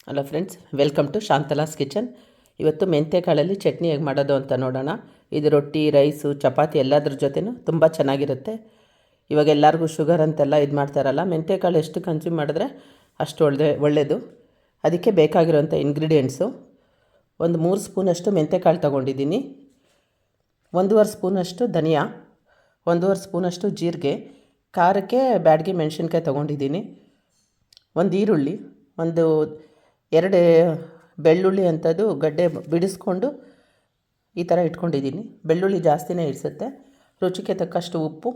Hello friends, welcome to Shantala's kitchen. ಇವತ್ತು ಮೆಂತ್ಯಕಾಳಲ್ಲಿ ಚಟ್ನಿ ಹೇಗೆ ಮಾಡೋದು ಅಂತ ನೋಡೋಣ. ಇದು ರೊಟ್ಟಿ, ರೈಸು, ಚಪಾತಿ ಎಲ್ಲದ್ರ ಜೊತೆನೂ ತುಂಬ ಚೆನ್ನಾಗಿರುತ್ತೆ. ಇವಾಗ ಎಲ್ಲರಿಗೂ ಶುಗರ್ ಅಂತೆಲ್ಲ ಇದು ಮಾಡ್ತಾರಲ್ಲ, ಮೆಂತ್ಯಕಾಳು ಎಷ್ಟು ಕನ್ಸ್ಯೂಮ್ ಮಾಡಿದ್ರೆ ಅಷ್ಟು ಒಳ್ಳೆಯದು. ಅದಕ್ಕೆ ಬೇಕಾಗಿರೋಂಥ ಇಂಗ್ರೀಡಿಯೆಂಟ್ಸು: ಒಂದು 3 ಸ್ಪೂನಷ್ಟು ಮೆಂತ್ಯಕಾಳು ತೊಗೊಂಡಿದ್ದೀನಿ, 1.5 ಸ್ಪೂನಷ್ಟು ಧನಿಯಾ, 1.5 ಸ್ಪೂನಷ್ಟು ಜೀರಿಗೆ, ಖಾರಕ್ಕೆ ಬ್ಯಾಡಗಿ ಮೆಣಸಿನ್ಕಾಯಿ ತೊಗೊಂಡಿದ್ದೀನಿ, ಒಂದು ಈರುಳ್ಳಿ, ಒಂದು 2 ಬೆಳ್ಳುಳ್ಳಿ ಅಂಥದ್ದು ಗಡ್ಡೆ ಬಿಡಿಸ್ಕೊಂಡು ಈ ಥರ ಇಟ್ಕೊಂಡಿದ್ದೀನಿ. ಬೆಳ್ಳುಳ್ಳಿ ಜಾಸ್ತಿನೇ ಇಡಿಸುತ್ತೆ. ರುಚಿಗೆ ತಕ್ಕಷ್ಟು ಉಪ್ಪು,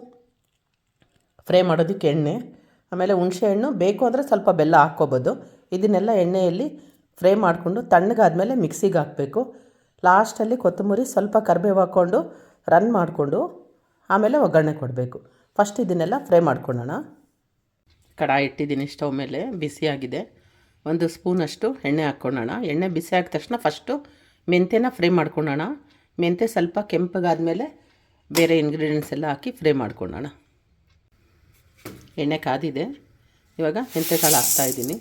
ಫ್ರೈ ಮಾಡೋದಕ್ಕೆ ಎಣ್ಣೆ, ಆಮೇಲೆ ಹುಣಸೆಹಣ್ಣು, ಬೇಕು ಅಂದರೆ ಸ್ವಲ್ಪ ಬೆಲ್ಲ ಹಾಕ್ಕೋಬೋದು. ಇದನ್ನೆಲ್ಲ ಎಣ್ಣೆಯಲ್ಲಿ ಫ್ರೈ ಮಾಡಿಕೊಂಡು ತಣ್ಣಗಾದ್ಮೇಲೆ ಮಿಕ್ಸಿಗೆ ಹಾಕಬೇಕು. ಲಾಸ್ಟಲ್ಲಿ ಕೊತ್ತಂಬರಿ, ಸ್ವಲ್ಪ ಕರಿಬೇವು ಹಾಕ್ಕೊಂಡು ರನ್ ಮಾಡಿಕೊಂಡು ಆಮೇಲೆ ಒಗ್ಗರಣೆ ಕೊಡಬೇಕು. ಫಸ್ಟ್ ಇದನ್ನೆಲ್ಲ ಫ್ರೈ ಮಾಡ್ಕೊಳ್ಳೋಣ. ಕಡಾಯಿ ಇಟ್ಟಿದ್ದೀನಿ, ಸ್ಟವ್ ಮೇಲೆ ಬಿಸಿಯಾಗಿದೆ. 1 ಸ್ಪೂನಷ್ಟು ಎಣ್ಣೆ ಹಾಕ್ಕೊಳ್ಳೋಣ. ಎಣ್ಣೆ ಬಿಸಿ ಆಗಿದ ತಕ್ಷಣ ಫಸ್ಟು ಮೆಂತ್ಯನ ಫ್ರೈ ಮಾಡ್ಕೊಳ್ಳೋಣ. ಮೆಂತ್ಯ ಸ್ವಲ್ಪ ಕೆಂಪಗಾದ್ಮೇಲೆ ಬೇರೆ ಇಂಗ್ರೀಡಿಯೆಂಟ್ಸ್ ಎಲ್ಲ ಹಾಕಿ ಫ್ರೈ ಮಾಡ್ಕೊಳ್ಳೋಣ. ಎಣ್ಣೆ ಕಾದಿದೆ, ಇವಾಗ ಮೆಂತ್ಯಕಾಳು ಹಾಕ್ತಾಯಿದ್ದೀನಿ.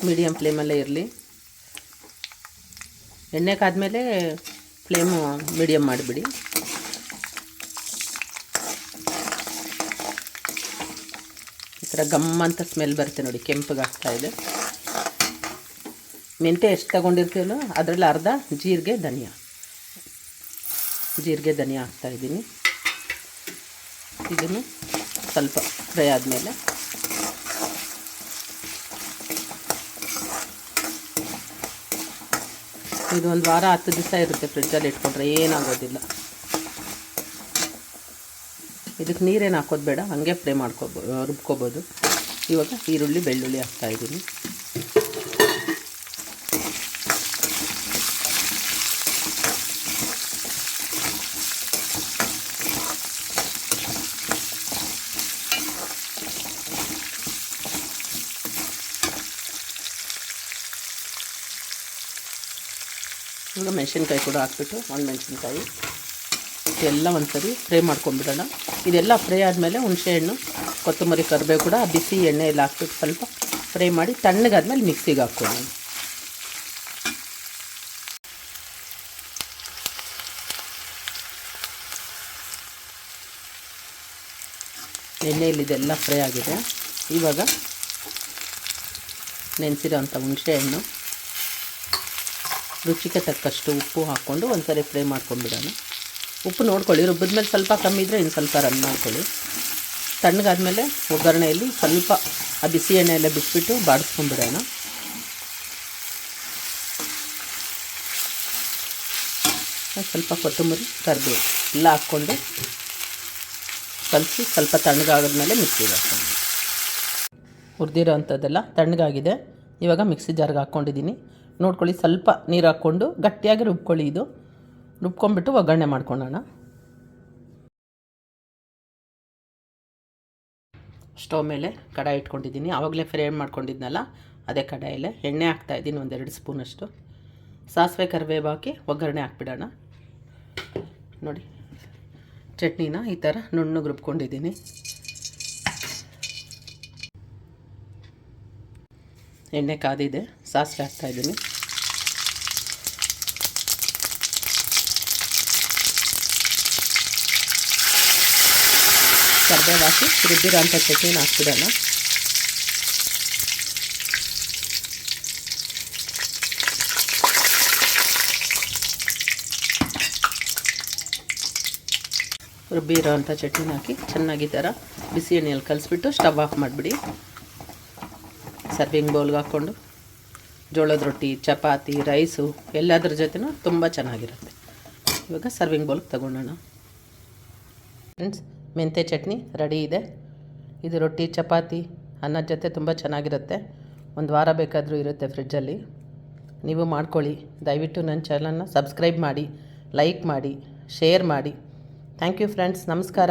ಮೀಡಿಯಮ್ ಫ್ಲೇಮಲ್ಲೇ ಇರಲಿ. ಎಣ್ಣೆ ಕಾದ್ಮೇಲೆ ಫ್ಲೇಮು ಮೀಡಿಯಮ್ ಮಾಡಿಬಿಡಿ. ಈ ಥರ ಗಮ್ಮಂತ ಸ್ಮೆಲ್ ಬರುತ್ತೆ ನೋಡಿ, ಕೆಂಪಗೆ ಆಗ್ತಾಯಿದೆ. ಮೆಂತ್ಯ ಎಷ್ಟು ತೊಗೊಂಡಿರ್ತೀವೋ ಅದರಲ್ಲಿ ಅರ್ಧ ಜೀರಿಗೆ ಧನಿಯಾ ಹಾಕ್ತಾಯಿದ್ದೀನಿ. ಇದನ್ನು ಸ್ವಲ್ಪ ಫ್ರೈ ಆದಮೇಲೆ ಇದು 1 ವಾರ 10 ದಿವಸ ಇರುತ್ತೆ, ಫ್ರಿಡ್ಜಲ್ಲಿ ಇಟ್ಕೊಂಡ್ರೆ ಏನಾಗೋದಿಲ್ಲ. ಇದಕ್ಕೆ ನೀರೇನು ಹಾಕೋದು ಬೇಡ, ಹಾಗೆ ಫ್ರೈ ರುಬ್ಕೋಬೋದು. ಇವಾಗ ಈರುಳ್ಳಿ, ಬೆಳ್ಳುಳ್ಳಿ ಹಾಕ್ತಾಯಿದ್ದೀನಿ. ಇವಾಗ ಮೆಣಸಿನ್ಕಾಯಿ ಕೂಡ ಹಾಕ್ಬಿಟ್ಟು, 1 ಮೆಣಸಿನ್ಕಾಯಿ ಎಲ್ಲ ಒಂದು ಸರಿ ಫ್ರೈ ಮಾಡ್ಕೊಂಬಿಡೋಣ. ಇದೆಲ್ಲ ಫ್ರೈ ಆದಮೇಲೆ ಹುಣಸೆಹಣ್ಣು, ಕೊತ್ತಂಬರಿ, ಕರಿಬೇವು ಕೂಡ ಬಿಸಿ ಎಣ್ಣೆಯಲ್ಲಿ ಹಾಕ್ಬಿಟ್ಟು ಸ್ವಲ್ಪ ಫ್ರೈ ಮಾಡಿ ತಣ್ಣಗಾದ್ಮೇಲೆ ಮಿಕ್ಸಿಗೆ ಹಾಕ್ಕೊಳ್ಳೋಣ. ಎಣ್ಣೆಯಲ್ಲಿ ಇದೆಲ್ಲ ಫ್ರೈ ಆಗಿದೆ. ಇವಾಗ ನೆನೆಸಿರೋ ಅಂಥ ಹುಣಸೆಹಣ್ಣು, ರುಚಿಗೆ ತಕ್ಕಷ್ಟು ಉಪ್ಪು ಹಾಕ್ಕೊಂಡು ಒಂದು ಸರಿ ಫ್ರೈ ಮಾಡ್ಕೊಂಬಿಡೋಣ. ಉಪ್ಪು ನೋಡ್ಕೊಳ್ಳಿ, ರುಬ್ಬಿದ್ಮೇಲೆ ಸ್ವಲ್ಪ ಕಮ್ಮಿ ಇದ್ದರೆ ಇನ್ನು ಸ್ವಲ್ಪ ರನ್ ಮಾಡ್ಕೊಳ್ಳಿ. ತಣ್ಣಗಾದ್ಮೇಲೆ ಒಗ್ಗರಣೆಯಲ್ಲಿ ಸ್ವಲ್ಪ ಆ ಬಿಸಿ ಎಣ್ಣೆಯೆಲ್ಲ ಬಿಟ್ಬಿಟ್ಟು ಬಾಡಿಸ್ಕೊಂಬಿಡೋಣ. ಸ್ವಲ್ಪ ಕೊತ್ತಂಬರಿ, ಕರಿಬೇವು ಎಲ್ಲ ಹಾಕ್ಕೊಂಡು ಕಲಸಿ ಸ್ವಲ್ಪ ತಣ್ಣಗಾದ್ಮೇಲೆ ಮಿಕ್ಸಿಗೆ ಹಾಕ್ಕೊಂಡು. ಹುರಿದಿರೋ ಅಂಥದ್ದೆಲ್ಲ ತಣ್ಣಗಾಗಿದೆ. ಇವಾಗ ಮಿಕ್ಸಿ ಜಾರ್ಗೆ ಹಾಕ್ಕೊಂಡಿದ್ದೀನಿ. ನೋಡ್ಕೊಳ್ಳಿ, ಸ್ವಲ್ಪ ನೀರು ಹಾಕ್ಕೊಂಡು ಗಟ್ಟಿಯಾಗಿ ರುಬ್ಕೊಳ್ಳಿ. ಇದು ರುಬ್ಕೊಂಡ್ಬಿಟ್ಟು ಒಗ್ಗರಣೆ ಮಾಡ್ಕೊಳ್ಳೋಣ. ಸ್ಟವ್ ಮೇಲೆ ಕಡಾಯಿ ಇಟ್ಕೊಂಡಿದ್ದೀನಿ. ಆವಾಗಲೇ ಫ್ರೈ ಮಾಡ್ಕೊಂಡಿದ್ನಲ್ಲ, ಅದೇ ಕಡಾಯಲ್ಲೇ ಎಣ್ಣೆ ಹಾಕ್ತಾಯಿದ್ದೀನಿ, 1-2 ಸ್ಪೂನಷ್ಟು. ಸಾಸಿವೆ, ಕರಿಬೇವು ಹಾಕಿ ಒಗ್ಗರಣೆ ಹಾಕ್ಬಿಡೋಣ. ನೋಡಿ, ಚಟ್ನಿನ ಈ ಥರ ನುಣ್ಣಗೆ ರುಬ್ಕೊಂಡಿದ್ದೀನಿ. ಎಣ್ಣೆ ಕಾದಿದೆ, ಸಾಸಿವೆ ಹಾಕ್ತಾಯಿದ್ದೀನಿ. ಕರಿಬೇವು ಹಾಕಿ ರುಬ್ಬಿರೋ ಅಂಥ ಚಟ್ನಿನ ಹಾಕ್ಬಿಡೋಣ. ರುಬ್ಬಿರೋ ಅಂಥ ಚಟ್ನಿನ ಹಾಕಿ ಚೆನ್ನಾಗಿ ಥರ ಬಿಸಿ ಎಣ್ಣೆಯಲ್ಲಿ ಕಲಿಸ್ಬಿಟ್ಟು ಸ್ಟವ್ ಆಫ್ ಮಾಡಿಬಿಡಿ. ಸರ್ವಿಂಗ್ ಬೌಲ್ಗೆ ಹಾಕ್ಕೊಂಡು ಜೋಳದ ರೊಟ್ಟಿ, ಚಪಾತಿ, ರೈಸು ಎಲ್ಲದ್ರ ಜೊತೆನೂ ತುಂಬ ಚೆನ್ನಾಗಿರುತ್ತೆ. ಇವಾಗ ಸರ್ವಿಂಗ್ ಬೌಲ್ಗೆ ತಗೊಳ್ಳೋಣ. ಫ್ರೆಂಡ್ಸ್, ಮೆಂತ್ಯ ಚಟ್ನಿ ರೆಡಿ ಇದೆ. ಇದು ರೊಟ್ಟಿ, ಚಪಾತಿ, ಅನ್ನದ ಜೊತೆ ತುಂಬ ಚೆನ್ನಾಗಿರುತ್ತೆ. 1 ವಾರ ಬೇಕಾದರೂ ಇರುತ್ತೆ ಫ್ರಿಡ್ಜಲ್ಲಿ. ನೀವು ಮಾಡ್ಕೊಳ್ಳಿ. ದಯವಿಟ್ಟು ನನ್ನ ಚಾನಲ್ನ ಸಬ್ಸ್ಕ್ರೈಬ್ ಮಾಡಿ, ಲೈಕ್ ಮಾಡಿ, ಶೇರ್ ಮಾಡಿ. Thank you friends. ನಮಸ್ಕಾರ.